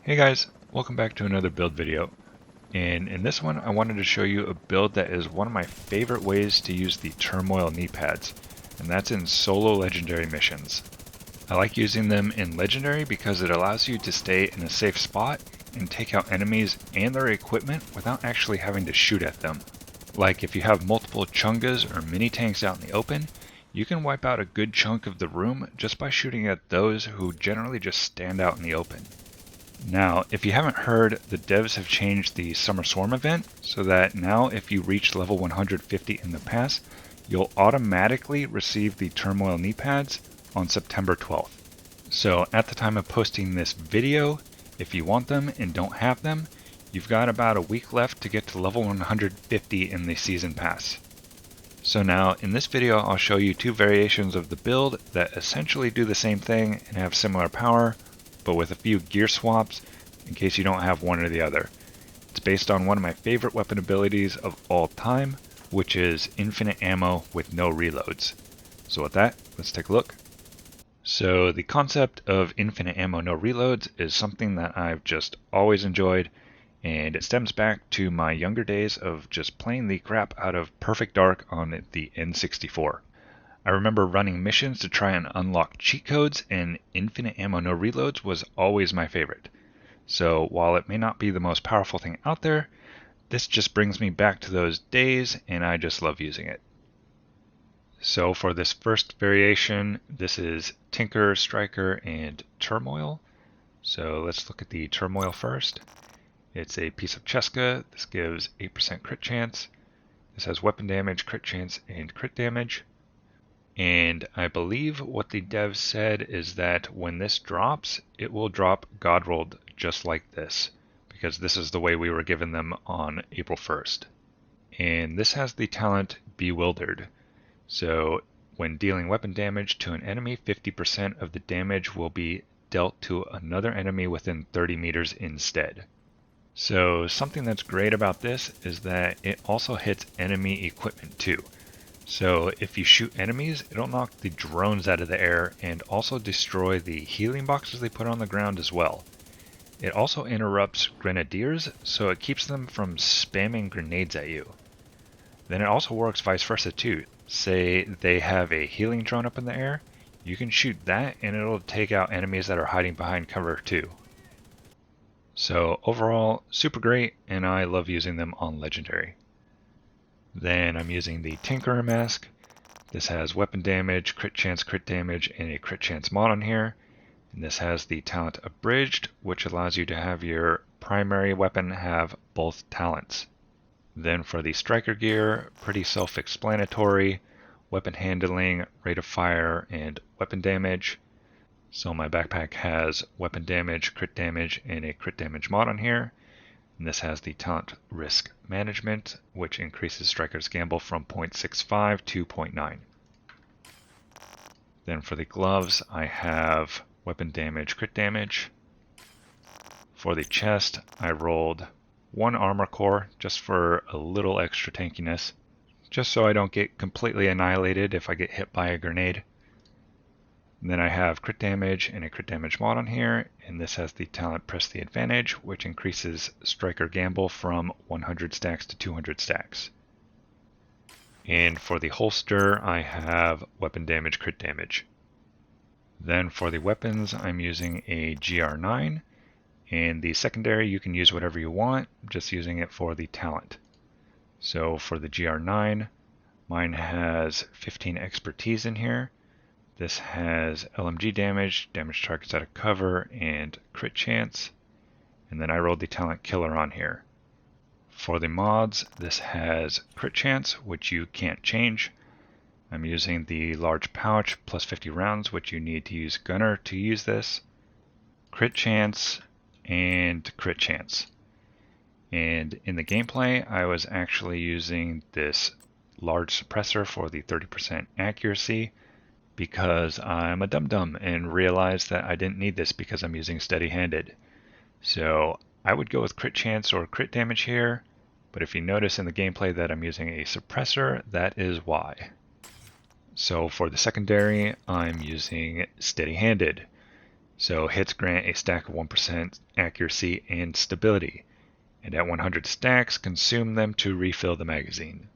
Hey guys, welcome back to another build video. And in this one I wanted to show you a build that is one of my favorite ways to use the turmoil knee pads, and that's in solo legendary missions. I like using them in legendary because it allows you to stay in a safe spot and take out enemies and their equipment without actually having to shoot at them. Like if you have multiple chungas or mini tanks out in the open, you can wipe out a good chunk of the room just by shooting at those who generally just stand out in the open. Now, if you haven't heard, the devs have changed the Summer Swarm event so that now if you reach level 150 in the pass, you'll automatically receive the Turmoil knee pads on September 12th. So at the time of posting this video, if you want them and don't have them, you've got about a week left to get to level 150 in the season pass. So now in this video I'll show you two variations of the build that essentially do the same thing and have similar power, but with a few gear swaps in case you don't have one or the other. It's based on one of my favorite weapon abilities of all time, which is infinite ammo with no reloads. So with that, let's take a look. So the concept of infinite ammo no reloads is something that I've just always enjoyed, and it stems back to my younger days of just playing the crap out of Perfect Dark on the N64. I remember running missions to try and unlock cheat codes, and infinite ammo no reloads was always my favorite. So while it may not be the most powerful thing out there, this just brings me back to those days and I just love using it. So for this first variation, this is Tinkerer, Striker, and Turmoil. So let's look at the Turmoil first. It's a piece of Cheska. This gives 8% crit chance. This has weapon damage, crit chance, and crit damage. And I believe what the devs said is that when this drops, it will drop God rolled just like this, because this is the way we were given them on April 1st. And this has the talent Bewildered. So when dealing weapon damage to an enemy, 50% of the damage will be dealt to another enemy within 30 meters instead. So something that's great about this is that it also hits enemy equipment too. So if you shoot enemies, it'll knock the drones out of the air and also destroy the healing boxes they put on the ground as well. It also interrupts grenadiers, so it keeps them from spamming grenades at you. Then it also works vice versa too. Say they have a healing drone up in the air, you can shoot that and it'll take out enemies that are hiding behind cover too. So overall, super great, and I love using them on Legendary. Then I'm using the Tinkerer mask. This has weapon damage, crit damage, and a crit chance mod on here. And this has the talent Abridged, which allows you to have your primary weapon have both talents. Then for the Striker gear, pretty self-explanatory. Weapon handling, rate of fire, and weapon damage. So my backpack has weapon damage, and a crit damage mod on here. And this has the talent Risk Management, which increases Striker's gamble from 0.65 to 0.9. Then for the gloves, I have weapon damage, crit damage. For the chest, I rolled one armor core just for a little extra tankiness, just so I don't get completely annihilated if I get hit by a grenade. And then I have crit damage and a crit damage mod on here, and this has the talent Press the Advantage, which increases Striker gamble from 100 stacks to 200 stacks. And for the holster, I have weapon damage, crit damage. Then for the weapons, I'm using a GR9, and the secondary you can use whatever you want, just using it for the talent. So for the GR9, mine has 15 expertise in here. This has LMG damage, damage targets out of cover, and crit chance. And then I rolled the talent Killer on here. For the mods, this has crit chance, which you can't change. I'm using the large pouch plus 50 rounds, which you need to use Gunner to use this. Crit chance and crit chance. And in the gameplay, I was actually using this large suppressor for the 30% accuracy, because I'm a dum-dum and realized that I didn't need this because I'm using steady-handed. So I would go with crit chance or crit damage here, but if you notice in the gameplay that I'm using a suppressor, that is why. So for the secondary, I'm using steady-handed. So hits grant a stack of 1% accuracy and stability, and at 100 stacks, consume them to refill the magazine.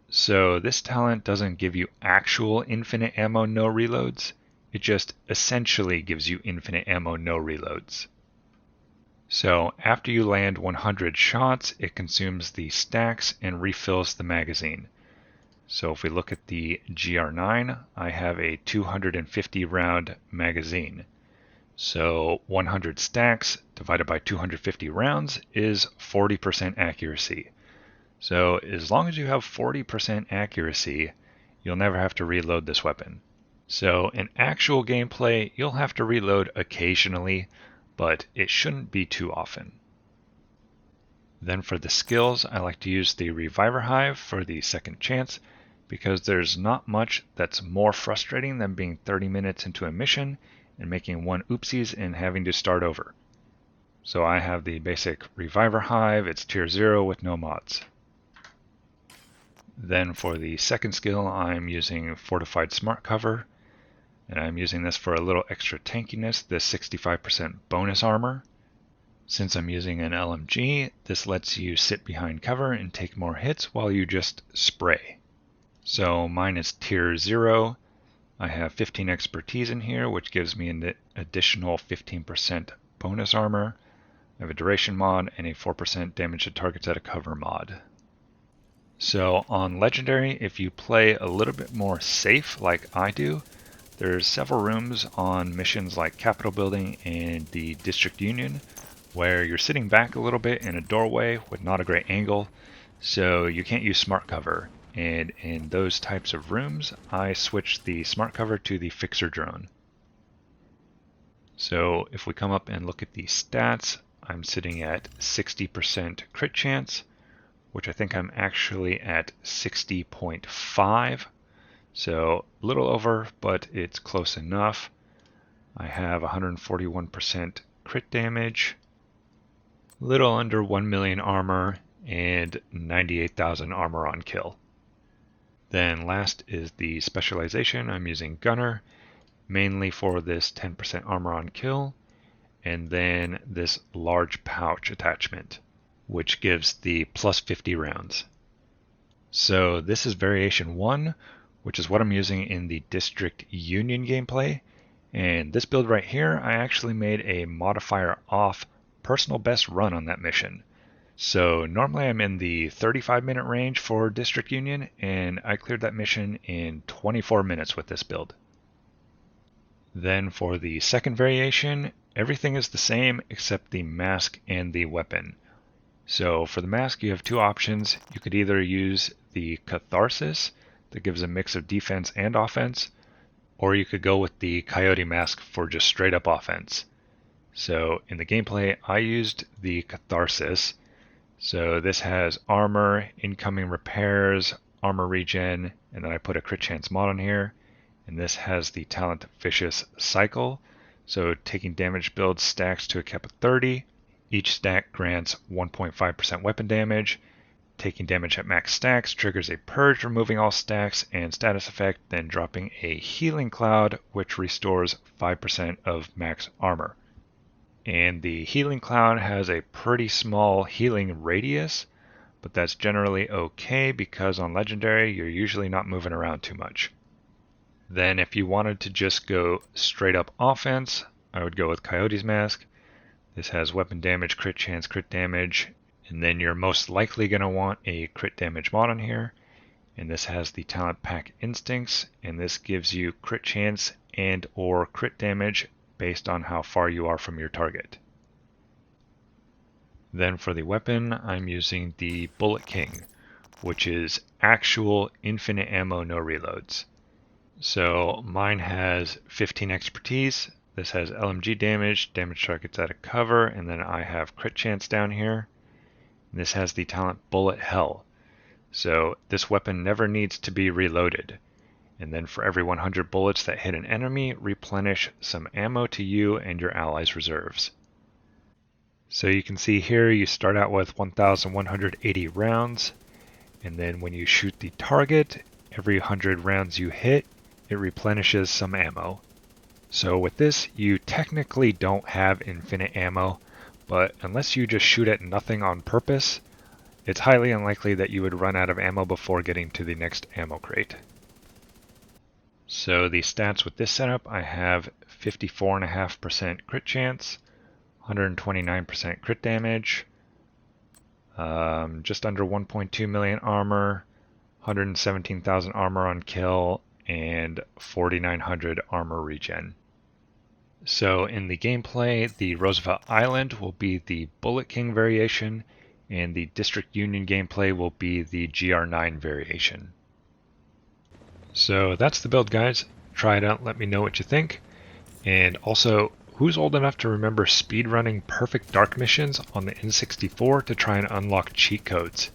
So this talent doesn't give you actual infinite ammo, no reloads. It just essentially gives you infinite ammo, no reloads. So after you land 100 shots, it consumes the stacks and refills the magazine. So if we look at the GR9, I have a 250 round magazine. So 100 stacks divided by 250 rounds is 40% accuracy. So as long as you have 40% accuracy, you'll never have to reload this weapon. So in actual gameplay, you'll have to reload occasionally, but it shouldn't be too often. Then for the skills, I like to use the Reviver Hive for the second chance, because there's not much that's more frustrating than being 30 minutes into a mission and making one oopsies and having to start over. So I have the basic Reviver Hive, it's tier 0 with no mods. Then for the second skill, I'm using Fortified Smart Cover, and I'm using this for a little extra tankiness, this 65% bonus armor. Since I'm using an LMG, this lets you sit behind cover and take more hits while you just spray. So mine is tier 0. I have 15 expertise in here, which gives me an additional 15% bonus armor. I have a duration mod and a 4% damage to targets at a cover mod. So on Legendary, if you play a little bit more safe like I do, there's several rooms on missions like Capitol Building and the District Union where you're sitting back a little bit in a doorway with not a great angle, so you can't use smart cover. And in those types of rooms, I switched the smart cover to the fixer drone. So if we come up and look at the stats, I'm sitting at 60% crit chance, which I think I'm actually at 60.5. So a little over, but it's close enough. I have 141% crit damage, a little under 1 million armor, and 98,000 armor on kill. Then last is the specialization. I'm using Gunner, mainly for this 10% armor on kill, and then this large pouch attachment, which gives the plus 50 rounds. So this is variation 1, which is what I'm using in the District Union gameplay. And this build right here, I actually made a modifier off personal best run on that mission. So normally I'm in the 35-minute range for District Union, and I cleared that mission in 24 minutes with this build. Then for the second variation, everything is the same except the mask and the weapon. So for the mask, you have two options. You could either use the Catharsis, that gives a mix of defense and offense, or you could go with the Coyote mask for just straight up offense. So in the gameplay, I used the Catharsis. So this has armor, incoming repairs, armor regen, and then I put a crit chance mod on here. And this has the talent Vicious Cycle. So taking damage builds stacks to a cap of 30. Each stack grants 1.5% weapon damage. Taking damage at max stacks triggers a purge, removing all stacks and status effect, then dropping a healing cloud, which restores 5% of max armor. And the healing cloud has a pretty small healing radius, but that's generally okay because on Legendary, you're usually not moving around too much. Then if you wanted to just go straight up offense, I would go with Coyote's Mask. This has weapon damage, crit chance, crit damage, and then you're most likely going to want a crit damage mod on here. And this has the talent pack Instincts, and this gives you crit chance and or crit damage based on how far you are from your target. Then for the weapon, I'm using the Bullet King, which is actual infinite ammo, no reloads. So mine has 15 expertise. This has LMG damage, damage targets out of cover, and then I have crit chance down here. And this has the talent Bullet Hell. So this weapon never needs to be reloaded. And then for every 100 bullets that hit an enemy, replenish some ammo to you and your allies' reserves. So you can see here you start out with 1,180 rounds, and then when you shoot the target, every 100 rounds you hit, it replenishes some ammo. So with this, you technically don't have infinite ammo, but unless you just shoot at nothing on purpose, it's highly unlikely that you would run out of ammo before getting to the next ammo crate. So the stats with this setup, I have 54.5% crit chance, 129% crit damage, just under 1.2 million armor, 117,000 armor on kill, and 4,900 armor regen. So in the gameplay, the Roosevelt Island will be the Bullet King variation, and the District Union gameplay will be the GR9 variation. So that's the build, guys. Try it out, let me know what you think. And also, who's old enough to remember speedrunning Perfect Dark missions on the N64 to try and unlock cheat codes?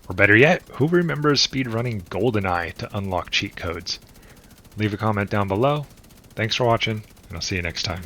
Or better yet, who remembers speedrunning GoldenEye to unlock cheat codes? Leave a comment down below. Thanks for watching, and I'll see you next time.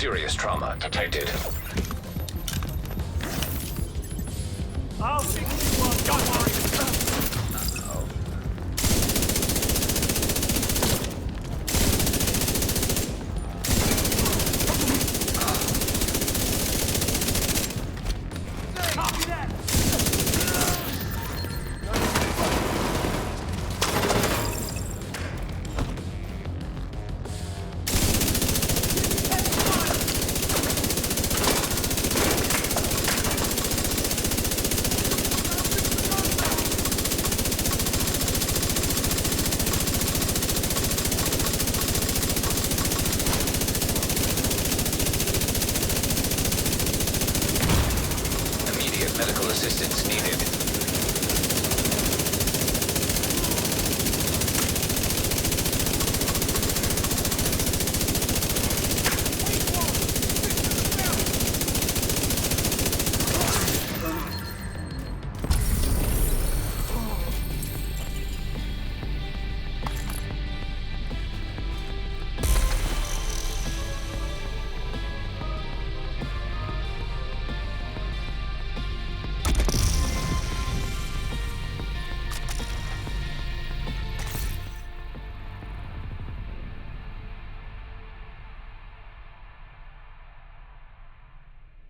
Serious trauma detected. I'll fix you up, don't worry.